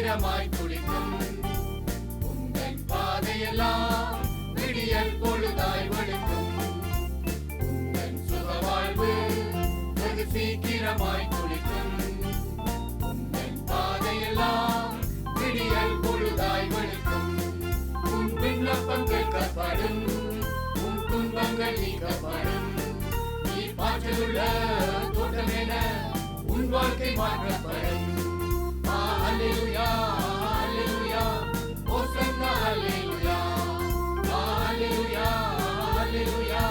சீக்கிரமாய் துளிக்கும். உந்தன் பாதையெல்லாம் விடியல் பொழுதாய் வெளுக்கும். உந்தன் சுகவாழ்வு வெகு சீக்கிரமாய் துளிக்கும். உந்தன் பாதையெல்லாம் விடியல் பொழுதாய் வெளுக்கும். உன் விண்ணப்பம் கேட்கப்படும், உன் துன்பங்கள் நீக்கப்படும். நீ பாற்றலுள்ள தோட்டமென உன் வாழ்க்கை மாற்றப்படும். அல்லேலூயா, அல்லேலூயா, ஹோசன்னா அல்லேலூயா. அல்லேலூயா, அல்லேலூயா,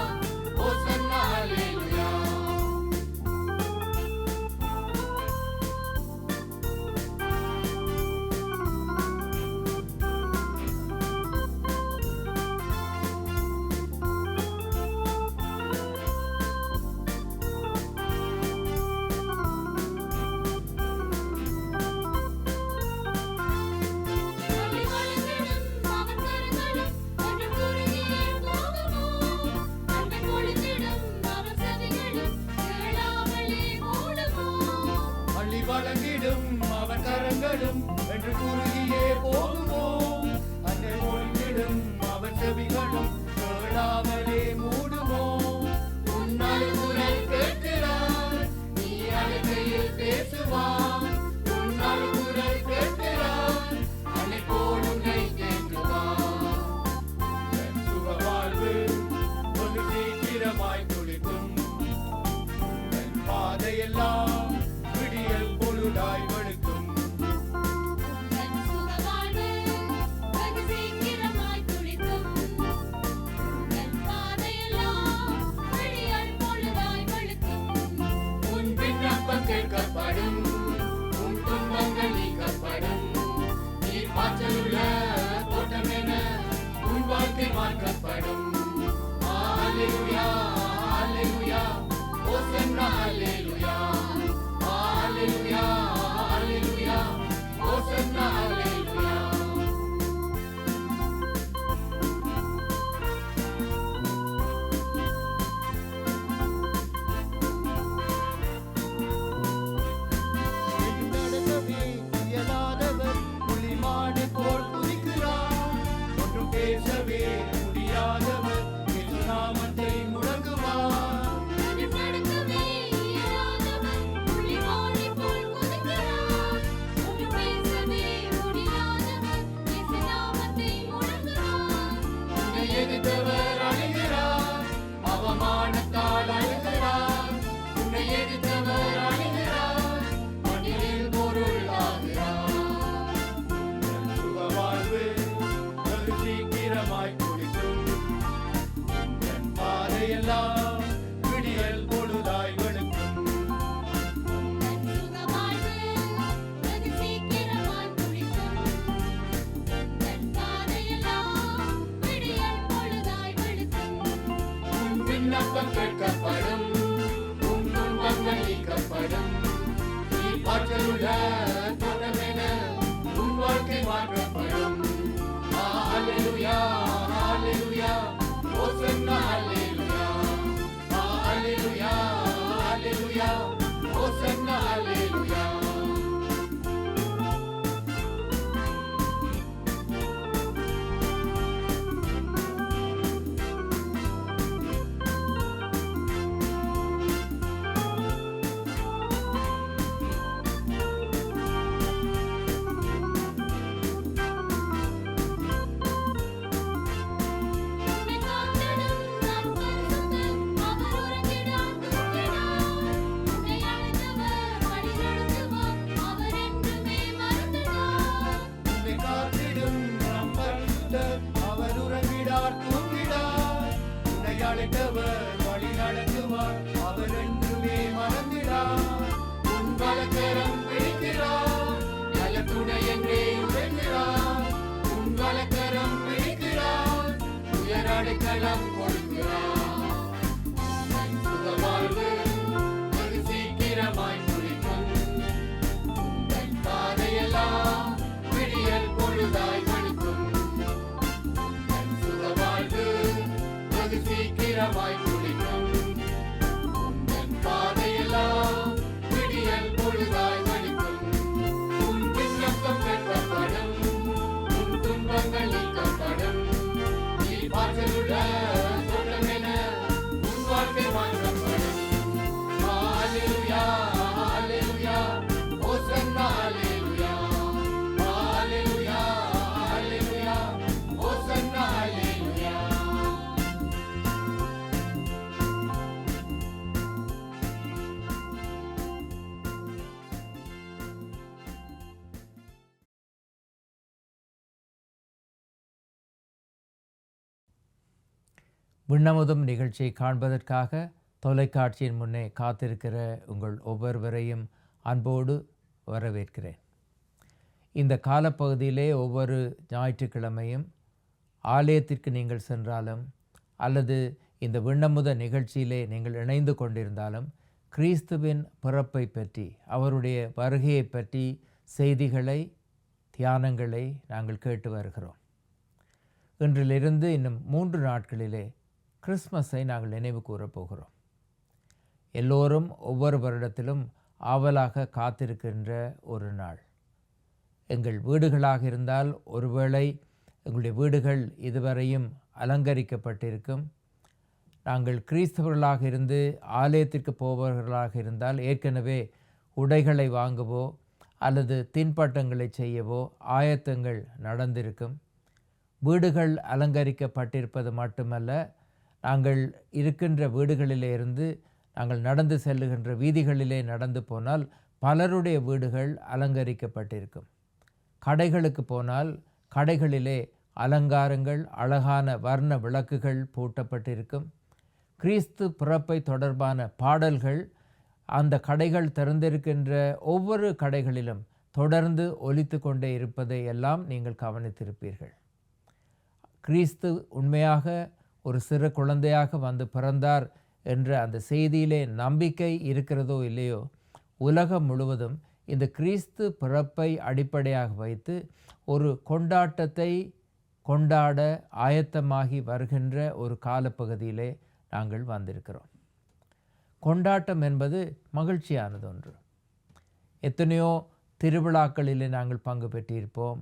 ஹோசன்னா அல்லேலூயா. வழங்கிடும் அவர் கரங்களும் என்று குறுகியே போகுவோம். அன்னை ஒழிந்திடும் அவர் செவிகளும் கேளாமலே மூடுமோ. உன்னால் குரல் கேட்கிறார், நீ அழைக்கையில் பேசுவான். உன்னால் குரல் கேட்கிறார், அன்னை போல் உன்னை கேட்குவான். சுக வாழ்வு ஒரு சீக்கிரமாய் துளிக்கும். பாதையெல்லாம் விடியல் பொழுதாய் வெளுக்கும். உன் விண்ணப்பம் கேட்கப்படும், உன் துன்பங்கள் நீக்கப்படும். நீ பாற்றலுள்ள தோட்டமென உன் வாழ்க்கை மாற்றப்படும். அல்லேலூயா, அல்லேலூயா, ஹோசன்னா அல்லேலூயா. Alleluia, alleluia, Hosanna, alleluia. நடக்கவே இயலாதவர் புலிமானை போல் குதிக்கிறார். ஒன்றும் பேசவே முடியாதவர் இயேசு நாமத்தை முழங்குவார். எதிர்த்தவர் அழுகிறார், அவமானத்தால் அழுகிறார். உன்னை எதிர்த்தவர் அழுகிறார், மண்ணில் பொருள் ஆகிறார். சுகவாழ்வு வெகு சீக்கிரமாய் குடிக்கும். என் பாதையெல்லாம் விடியல் பொழுதாய் வெளுக்கும். விண்ணப்பம் கேட்கப்படும், உன் துன்பங்கள் நீக்கப்படும். நீ பாற்றலுள்ள தோட்டமென உன் வாழ்க்கை மாற்றப்படும். அல்லேலூயா, அல்லேலூயா, ஹோசன்னா அல்லேலூயா. அல்லேலூயா, அல்லேலூயா, ஹோசன்னா அல்லேலூயா. அவர் உறங்கிடார், தூங்கிடார். உன்னை அழைத்தவர் வழி நடத்துவார், அவர் என்றுமே மறந்திடார். உன் வலக்கரம் பிடிக்கிறார், நல்ல துணை என்றே உழைக்கிறார். உன் வலக்கரம் பிடிக்கிறார், உயர் அடைக்கலம் கொடுக்கிறார். சுகவாழ்வு வெகு சீக்கிரமாய் துளிக்கும். உன் பாதையெல்லாம் விடியல் பொழுதாய் வெளுக்கும். சுகவாழ்வு வெகு சீக்கிரமாய் துளிக்கும். உன் பாதையெல்லாம் விடியல் பொழுதாய் வெளுக்கும். உன் விண்ணப்பம் கேட்கப்படும். விண்ணமுதும் நிகழ்ச்சியை காண்பதற்காக தொலைக்காட்சியின் முன்னே காத்திருக்கிற உங்கள் ஒவ்வொருவரையும் அன்போடு வரவேற்கிறேன். இந்த காலப்பகுதியிலே ஒவ்வொரு ஞாயிற்றுக்கிழமையும் ஆலயத்திற்கு நீங்கள் சென்றாலும் அல்லது இந்த விண்ணமுத நிகழ்ச்சியிலே நீங்கள் இணைந்து கொண்டிருந்தாலும் கிறிஸ்துவின் பிறப்பை பற்றி, அவருடைய வருகையை பற்றி செய்திகளை, தியானங்களை நாங்கள் கேட்டு வருகிறோம். இன்றிலிருந்து இன்னும் 3 நாட்களிலே கிறிஸ்மஸை நாங்கள் நினைவு கூறப் போகிறோம். எல்லோரும் ஒவ்வொரு வருடத்திலும் ஆவலாக காத்திருக்கின்ற ஒரு நாள். எங்கள் வீடுகளாக இருந்தால் ஒருவேளை எங்களுடைய வீடுகள் இதுவரையும் அலங்கரிக்கப்பட்டிருக்கும். நாங்கள் கிறிஸ்தவர்களாக இருந்து ஆலயத்திற்கு போபவர்களாக இருந்தால் ஏற்கனவே உடைகளை வாங்கவோ அல்லது தின்பட்டங்களை செய்யவோ ஆயத்தங்கள் நடந்திருக்கும். வீடுகள் அலங்கரிக்கப்பட்டிருப்பது மட்டுமல்ல, நாங்கள் இருக்கின்ற வீடுகளிலே இருந்து நாங்கள் நடந்து செல்லுகின்ற வீதிகளிலே நடந்து போனால் பலருடைய வீடுகள் அலங்கரிக்கப்பட்டிருக்கும். கடைகளுக்கு போனால் கடைகளிலே அலங்காரங்கள், அழகான வர்ண விளக்குகள் பூட்டப்பட்டிருக்கும். கிறிஸ்து பிறப்பை தொடர்பான பாடல்கள் அந்த கடைகள் திறந்திருக்கின்ற ஒவ்வொரு கடைகளிலும் தொடர்ந்து ஒலித்து கொண்டே இருப்பதை எல்லாம் நீங்கள் கவனித்திருப்பீர்கள். கிறிஸ்து உண்மையாக ஒரு சிறு குழந்தையாக வந்து பிறந்தார் என்ற அந்த செய்தியிலே நம்பிக்கை இருக்கிறதோ இல்லையோ, உலகம் முழுவதும் இந்த கிறிஸ்து பிறப்பை அடிப்படையாக வைத்து ஒரு கொண்டாட்டத்தை கொண்டாட ஆயத்தமாகி வருகின்ற ஒரு காலப்பகுதியிலே நாங்கள் வந்திருக்கிறோம். கொண்டாட்டம் என்பது மகிழ்ச்சியானது ஒன்று. எத்தனையோ திருவிழாக்களிலே நாங்கள் பங்கு பெற்றிருப்போம்.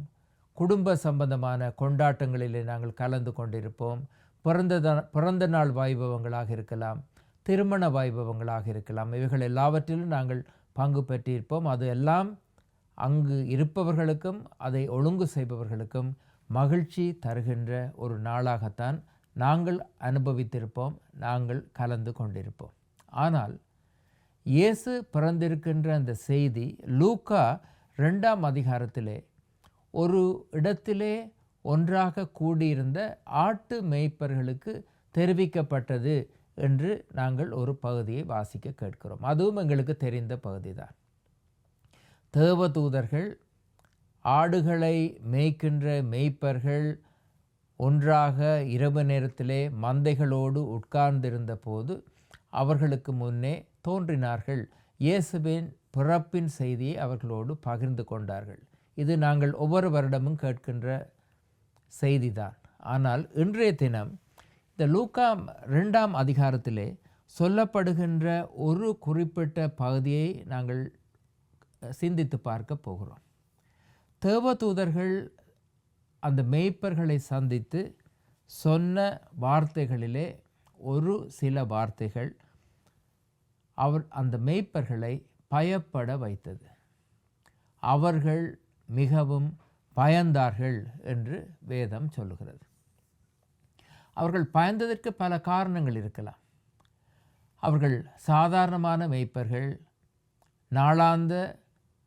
குடும்ப சம்பந்தமான கொண்டாட்டங்களிலே நாங்கள் கலந்து கொண்டிருப்போம். பிறந்த நாள் வைபவங்களாக இருக்கலாம், திருமண வைபவங்களாக இருக்கலாம். இவைகள் எல்லாவற்றிலும் நாங்கள் பங்கு பெற்றிருப்போம். அது எல்லாம் அங்கு இருப்பவர்களுக்கும் அதை ஒழுங்கு செய்பவர்களுக்கும் மகிழ்ச்சி தருகின்ற ஒரு நாளாகத்தான் நாங்கள் அனுபவித்திருப்போம், நாங்கள் கலந்து கொண்டிருப்போம். ஆனால் இயேசு பிறந்திருக்கின்ற அந்த செய்தி லூக்கா 2ஆம் அதிகாரத்திலே ஒரு இடத்திலே ஒன்றாக கூடியிருந்த ஆட்டு மேய்ப்பர்களுக்கு தெரிவிக்கப்பட்டது என்று நாங்கள் ஒரு பகுதியை வாசிக்க கேட்கிறோம். அதுவும் எங்களுக்கு தெரிந்த பகுதிதான். தேவதூதர்கள், ஆடுகளை மேய்க்கின்ற மேய்ப்பர்கள் ஒன்றாக இரவு நேரத்திலே மந்தைகளோடு உட்கார்ந்திருந்த போது அவர்களுக்கு முன்னே தோன்றினார்கள். இயேசுவின் பிறப்பின் செய்தியை அவர்களோடு பகிர்ந்து கொண்டார்கள். இது நாங்கள் ஒவ்வொரு வருடமும் கேட்கின்ற செய்திதான். ஆனால் இன்றைய தினம் இந்த லூக்கா 2ஆம் அதிகாரத்திலே சொல்லப்படுகின்ற ஒரு குறிப்பிட்ட பகுதியை நாங்கள் சிந்தித்து பார்க்க போகிறோம். தேவதூதர்கள் அந்த மேய்ப்பர்களை சந்தித்து சொன்ன வார்த்தைகளிலே ஒரு சில வார்த்தைகள் அந்த மேய்ப்பர்களை பயப்பட வைத்தது. அவர்கள் மிகவும் பயந்தார்கள் என்று வேதம் சொல்லுகிறது. அவர்கள் பயந்ததற்கு பல காரணங்கள் இருக்கலாம். அவர்கள் சாதாரணமான மேய்ப்பர்கள், நாளாந்த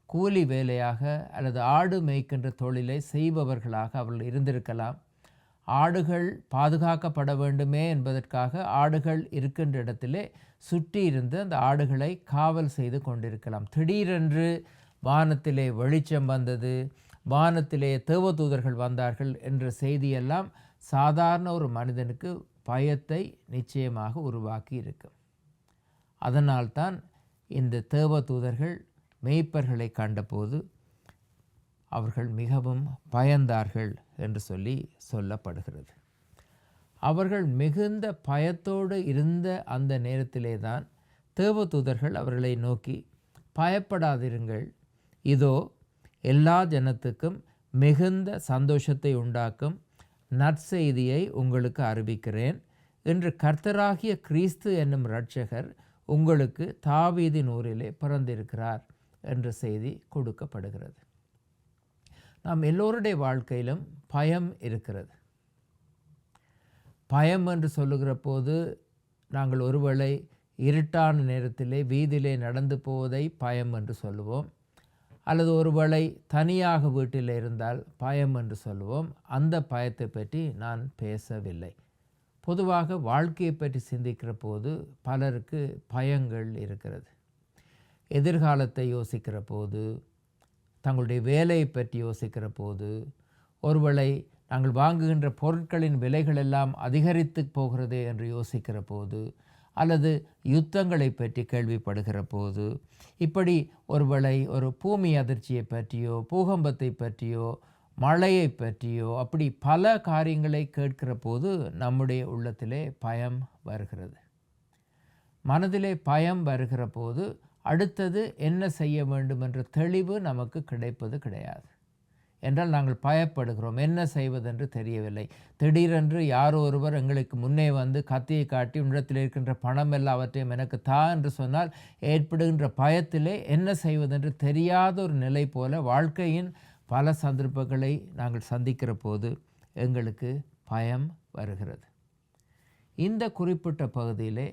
கூலி வேலையாக அல்லது ஆடு மேய்க்கின்ற தொழிலை செய்பவர்களாக அவர்கள் இருந்திருக்கலாம். ஆடுகள் பாதுகாக்கப்பட வேண்டுமே என்பதற்காக ஆடுகள் இருக்கின்ற இடத்திலே சுற்றி இருந்து அந்த ஆடுகளை காவல் செய்து கொண்டிருக்கலாம். திடீரென்று வானத்திலே வெளிச்சம் வந்தது, வானத்திலே தேவதூதர்கள் வந்தார்கள் என்ற செய்தியெல்லாம் சாதாரண ஒரு மனிதனுக்கு பயத்தை நிச்சயமாக உருவாக்கி இருக்கும். அதனால்தான் இந்த தேவதூதர்கள் மேய்ப்பர்களை கண்டபோது அவர்கள் மிகவும் பயந்தார்கள் என்று சொல்லப்படுகிறது. அவர்கள் மிகுந்த பயத்தோடு இருந்த அந்த நேரத்திலே தான் தேவதூதர்கள் அவர்களை நோக்கி, பயப்படாதிருங்கள், இதோ எல்லா ஜனத்துக்கும் மிகுந்த சந்தோஷத்தை உண்டாக்கும் நற்செய்தியை உங்களுக்கு அறிவிக்கிறேன் என்று கர்த்தராகிய கிறிஸ்து என்னும் இரட்சகர் உங்களுக்கு தாவீதின் ஊரிலே பிறந்திருக்கிறார் என்ற செய்தி கொடுக்கப்படுகிறது. நாம் எல்லோருடைய வாழ்க்கையிலும் பயம் இருக்கிறது. பயம் என்று சொல்லுகிற போது நாங்கள் ஒருவேளை இருட்டான நேரத்திலே வீதியிலே நடந்து போவதை பயம் என்று சொல்லுவோம், அல்லது ஒருவேளை தனியாக வீட்டில் இருந்தால் பயம் என்று சொல்லுவோம். அந்த பயத்தை பற்றி நான் பேசவில்லை. பொதுவாக வாழ்க்கையை பற்றி சிந்திக்கிற போது பலருக்கு பயங்கள் இருக்கிறது. எதிர்காலத்தை யோசிக்கிற போது, தங்களுடைய வேலையை பற்றி யோசிக்கிற போது, ஒருவேளை நாங்கள் வாங்குகின்ற பொருட்களின் விலைகள் எல்லாம் அதிகரித்து போகிறதே என்று யோசிக்கிற போது, அல்லது யுத்தங்களை பற்றி கேள்விப்படுகிற போது, இப்படி ஒருவேளை ஒரு பூமி அதிர்ச்சியை பற்றியோ, பூகம்பத்தை பற்றியோ, மழையை பற்றியோ, அப்படி பல காரியங்களை கேட்கிற போது நம்முடைய உள்ளத்திலே பயம் வருகிறது. மனதிலே பயம் வருகிற போது அடுத்தது என்ன செய்ய வேண்டும் என்ற தெளிவு நமக்கு கிடைப்பது கிடையாது. என்றால் நாங்கள் பயப்படுகிறோம், என்ன செய்வதென்று தெரியவில்லை. திடீரென்று யாரோ ஒருவர் எங்களுக்கு முன்னே வந்து கத்தியை காட்டி உன்னிடத்தில் இருக்கின்ற பணம் எல்லாவற்றையும் எனக்கு தா என்று சொன்னால் ஏற்படுகின்ற பயத்திலே என்ன செய்வதென்று தெரியாத ஒரு நிலை போல வாழ்க்கையின் பல சந்தர்ப்பங்களை நாங்கள் சந்திக்கிற போது எங்களுக்கு பயம் வருகிறது. இந்த குறிப்பிட்ட பகுதியிலே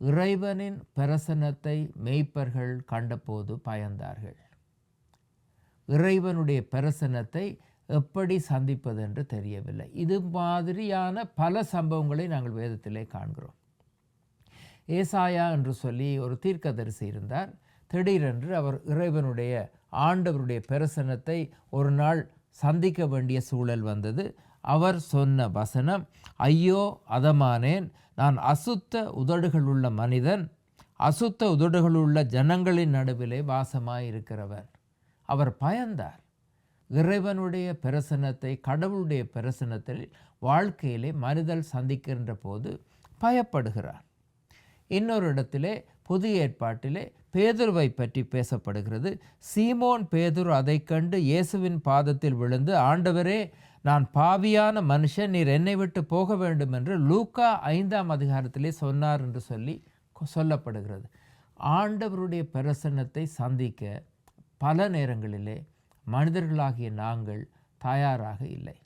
இறைவனின் பிரசன்னத்தை மேய்ப்பர்கள் கண்டபோது பயந்தார்கள். இறைவனுடைய பிரசன்னத்தை எப்படி சந்திப்பது என்று தெரியவில்லை. இது மாதிரியான பல சம்பவங்களை நாங்கள் வேதத்திலே காண்கிறோம். ஏசாயா என்று சொல்லி ஒரு தீர்க்கதரிசி இருந்தார். திடீரென்று அவர் இறைவனுடைய ஆண்டவருடைய பிரசன்னத்தை ஒரு நாள் சந்திக்க வேண்டிய சூழல் வந்தது. அவர் சொன்ன வசனம், ஐயோ அதமானேன், நான் அசுத்த உதடுகளுள்ள மனிதன், அசுத்த உதடுகளுள்ள ஜனங்களின் நடுவிலே வாசமாயிருக்கிறவன். அவர் பயந்தார். இறைவனுடைய பிரசன்னத்தை, கடவுளுடைய பிரசன்னத்தில் வாழ்க்கையிலே மனிதன் சந்திக்கின்ற போது பயப்படுகிறார். இன்னொரு இடத்திலே புதிய ஏற்பாட்டிலே பேதுருவை பற்றி பேசப்படுகிறது. சீமோன் பேதுரு அதை கண்டு இயேசுவின் பாதத்தில் விழுந்து, ஆண்டவரே, நான் பாவியான மனுஷன், நீர் என்னை விட்டு போக வேண்டும் என்று லூக்கா 5ஆம் அதிகாரத்திலே சொன்னார் என்று சொல்லப்படுகிறது. ஆண்டவருடைய பிரசன்னத்தை சந்திக்க பல நேரங்களிலே மனிதர்களாகிய நாங்கள் தயாராக இல்லை.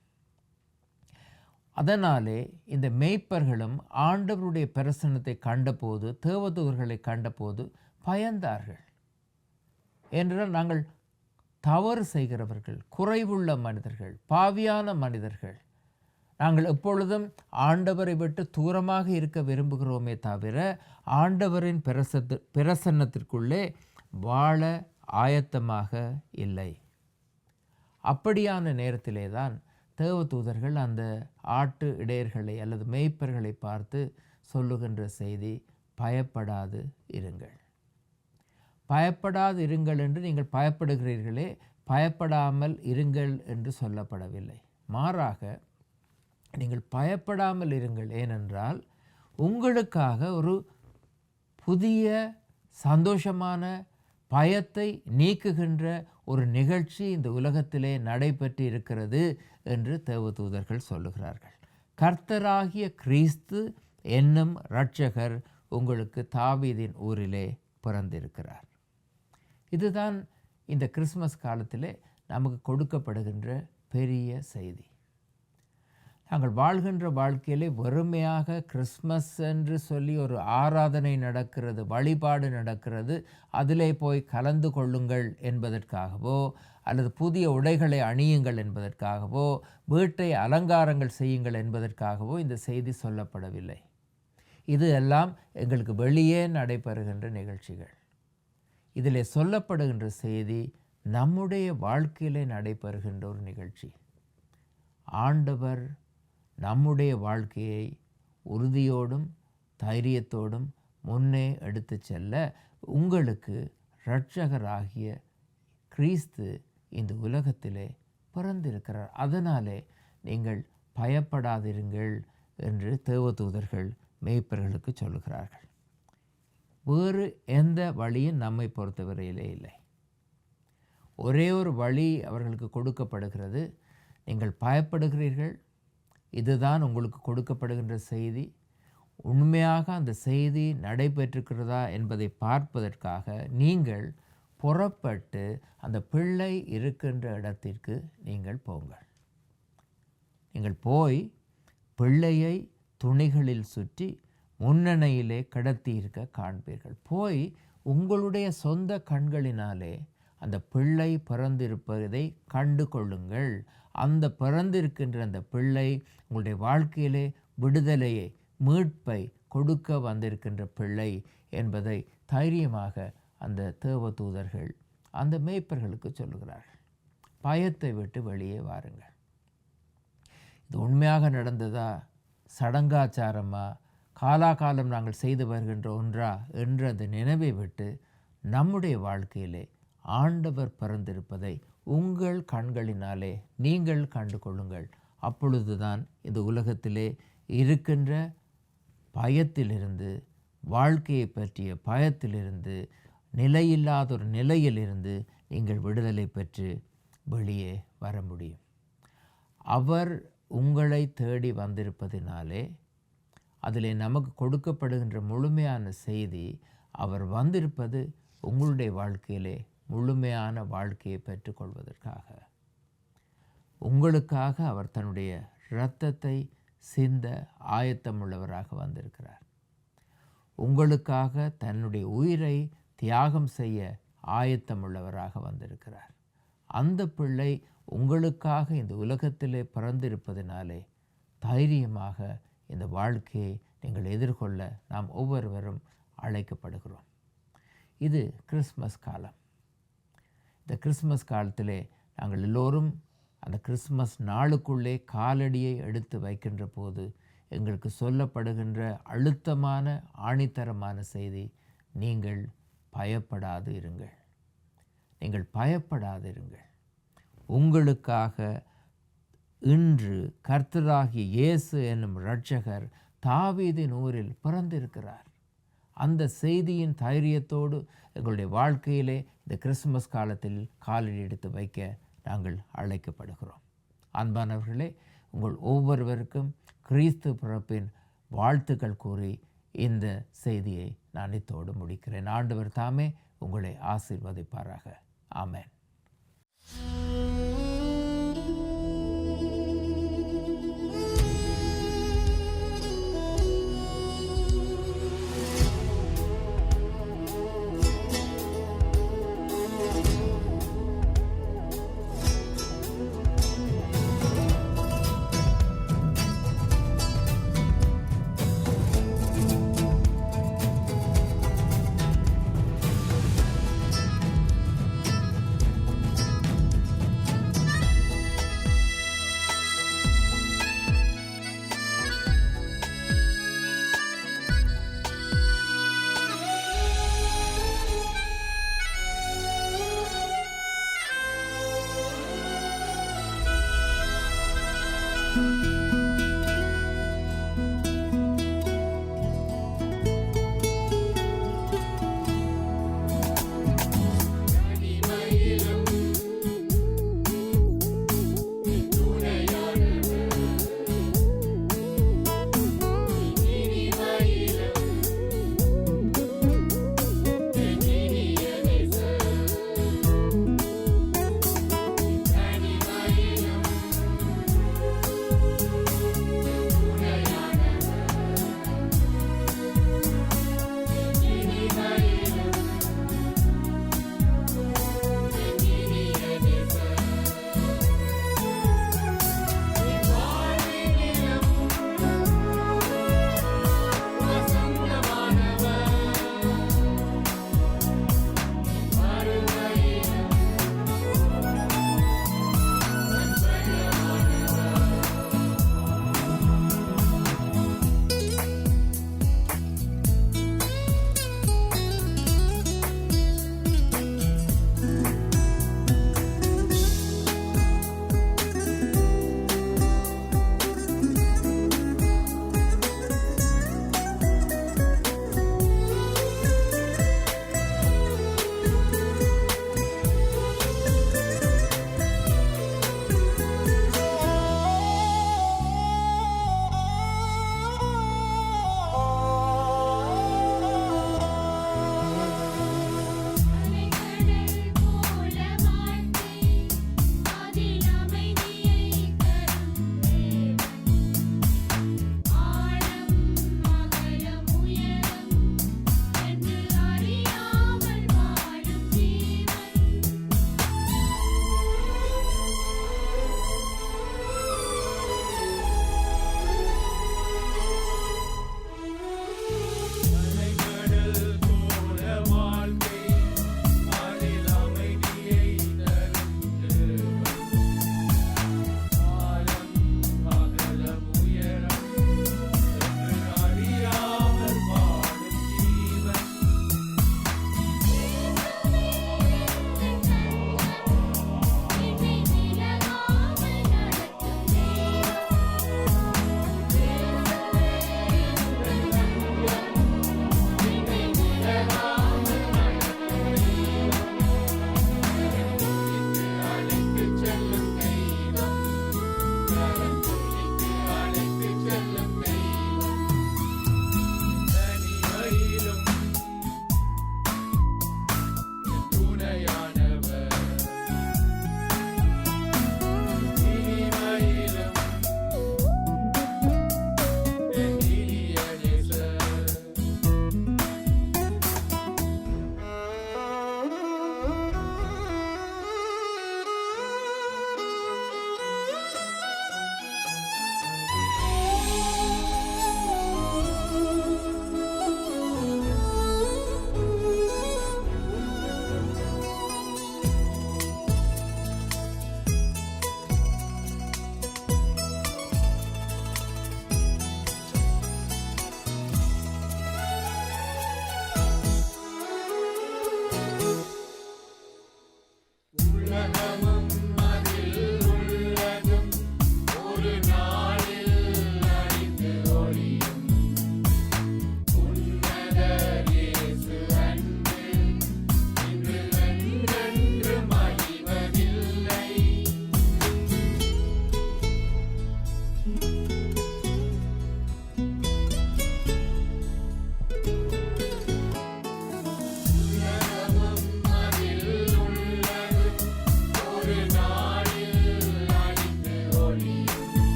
அதனாலே இந்த மேய்ப்பர்களும் ஆண்டவருடைய பிரசன்னத்தை கண்டபோது, தேவதூதர்களை கண்டபோது பயந்தார்கள். என்றால் நாங்கள் தவறு செய்கிறவர்கள், குறைவுள்ள மனிதர்கள், பாவியான மனிதர்கள். நாங்கள் எப்பொழுதும் ஆண்டவரை விட்டு தூரமாக இருக்க விரும்புகிறோமே தவிர ஆண்டவரின் பிரசன்னத்திற்குள்ளே வாழ ஆயத்தமாக இல்லை. அப்படியான நேரத்திலே தான் தேவதூதர்கள் அந்த ஆட்டு இடையர்களை அல்லது மேய்ப்பர்களை பார்த்து சொல்லுகின்ற செய்தி, பயப்படாது இருங்கள். பயப்படாது இருங்கள் என்று நீங்கள் பயப்படுகிறீர்களே, பயப்படாமல் இருங்கள் என்று சொல்லப்படவில்லை. மாறாக நீங்கள் பயப்படாமல் இருங்கள். ஏனென்றால் உங்களுக்காக ஒரு புதிய சந்தோஷமான பயத்தை நீக்குகின்ற ஒரு நிகழ்ச்சி இந்த உலகத்திலே நடைபெற்று இருக்கிறது என்று தேவதூதர்கள் சொல்லுகிறார்கள். கர்த்தராகிய கிறிஸ்து என்னும் இரட்சகர் உங்களுக்கு தாவீதின் ஊரிலே பிறந்திருக்கிறார். இதுதான் இந்த கிறிஸ்மஸ் காலத்திலே நமக்கு கொடுக்கப்படுகின்ற பெரிய செய்தி. நாங்கள் வாழ்கின்ற வாழ்க்கையிலே வெறுமையாக கிறிஸ்மஸ் என்று சொல்லி ஒரு ஆராதனை நடக்கிறது, வழிபாடு நடக்கிறது, அதிலே போய் கலந்து கொள்ளுங்கள் என்பதற்காகவோ அல்லது புதிய உடைகளை அணியுங்கள் என்பதற்காகவோ வீட்டை அலங்காரங்கள் செய்யுங்கள் என்பதற்காகவோ இந்த செய்தி சொல்லப்படவில்லை. இது எல்லாம் எங்களுக்கு வெளியே நடைபெறுகின்ற நிகழ்ச்சிகள். இதில் சொல்லப்படுகின்ற செய்தி நம்முடைய வாழ்க்கையிலே நடைபெறுகின்ற ஒரு நிகழ்ச்சி. ஆண்டவர் நம்முடைய வாழ்க்கையை உறுதியோடும் தைரியத்தோடும் முன்னே எடுத்து செல்ல உங்களுக்கு இரட்சகராகிய கிறிஸ்து இந்த உலகத்திலே பிறந்திருக்கிறார். அதனாலே நீங்கள் பயப்படாதிருங்கள் என்று தேவதூதர்கள் மேய்ப்பர்களுக்கு சொல்லுகிறார்கள். வேறு எந்த வழியும் நம்மை பொறுத்தவரையிலே இல்லை. ஒரே ஒரு வழி அவர்களுக்கு கொடுக்கப்படுகிறது. நீங்கள் பயப்படுகிறீர்கள், இதுதான் உங்களுக்கு கொடுக்கப்படுகின்ற செய்தி. உண்மையாக அந்த செய்தி நடைபெற்றிருக்கிறதா என்பதை பார்ப்பதற்காக நீங்கள் புறப்பட்டு அந்த பிள்ளை இருக்கின்ற இடத்திற்கு நீங்கள் போங்கள். நீங்கள் போய் பிள்ளையை துணிகளில் சுற்றி முன்னணையிலே கடத்தி இருக்க காண்பீர்கள். போய் உங்களுடைய சொந்த கண்களினாலே அந்த பிள்ளை பிறந்திருப்பதை கண்டு கொள்ளுங்கள். அந்த பிறந்திருக்கின்ற அந்த பிள்ளை உங்களுடைய வாழ்க்கையிலே விடுதலையை, மீட்பை கொடுக்க வந்திருக்கின்ற பிள்ளை என்பதை தைரியமாக அந்த தேவதூதர்கள் அந்த மேய்ப்பர்களுக்கு சொல்லுகிறார்கள். பயத்தை விட்டு வெளியே வாருங்கள். இது உண்மையாக நடந்ததா, சடங்காச்சாரமா, காலாகாலம் நாங்கள் செய்து வருகின்ற ஒன்றா என்ற அந்த நினைவை விட்டு நம்முடைய வாழ்க்கையிலே ஆண்டவர் பிறந்திருப்பதை உங்கள் கண்களினாலே நீங்கள் கண்டு கொள்ளுங்கள். அப்பொழுதுதான் இந்த உலகத்திலே இருக்கின்ற பயத்திலிருந்து, வாழ்க்கையை பற்றிய பயத்திலிருந்து, நிலையில்லாத ஒரு நிலையிலிருந்து நீங்கள் விடுதலை பெற்று வெளியே வர முடியும். அவர் உங்களை தேடி வந்திருப்பதினாலே அதிலே நமக்கு கொடுக்கப்படுகின்ற முழுமையான செய்தி, அவர் வந்திருப்பது உங்களுடைய வாழ்க்கையிலே முழுமையான வாழ்க்கையை பெற்றுக்கொள்வதற்காக. உங்களுக்காக அவர் தன்னுடைய இரத்தத்தை சிந்த ஆயத்தமுள்ளவராக வந்திருக்கிறார். உங்களுக்காக தன்னுடைய உயிரை தியாகம் செய்ய ஆயத்தமுள்ளவராக வந்திருக்கிறார். அந்த பிள்ளை உங்களுக்காக இந்த உலகத்திலே பிறந்திருப்பதினாலே தைரியமாக இந்த வாழ்க்கையை நீங்கள் எதிர்கொள்ள நாம் ஒவ்வொருவரும் அழைக்கப்படுகிறோம். இது கிறிஸ்மஸ் காலம். இந்த கிறிஸ்மஸ் காலத்திலே நாங்கள் எல்லோரும் அந்த கிறிஸ்மஸ் நாளுக்குள்ளே காலடியை எடுத்து வைக்கின்ற போது எங்களுக்கு சொல்லப்படுகின்ற அழுத்தமான ஆணித்தரமான செய்தி, நீங்கள் பயப்படாது இருங்கள். நீங்கள் பயப்படாது இருங்கள். உங்களுக்காக இன்று கர்த்தராகிய இயேசு என்னும் இரட்சகர் தாவீதின் ஊரில் பிறந்திருக்கிறார். அந்த செய்தியின் தைரியத்தோடு எங்களுடைய வாழ்க்கையிலே இந்த கிறிஸ்துமஸ் காலத்தில் காலடி எடுத்து வைக்க நாங்கள் அழைக்கப்படுகிறோம். அன்பானவர்களே, உங்கள் ஒவ்வொருவருக்கும் கிறிஸ்து பிறப்பின் வாழ்த்துக்கள் கூறி இந்த செய்தியை நான் இத்தோடு முடிக்கிறேன். ஆண்டவர் தாமே உங்களை ஆசீர்வதிப்பாராக. ஆமென்.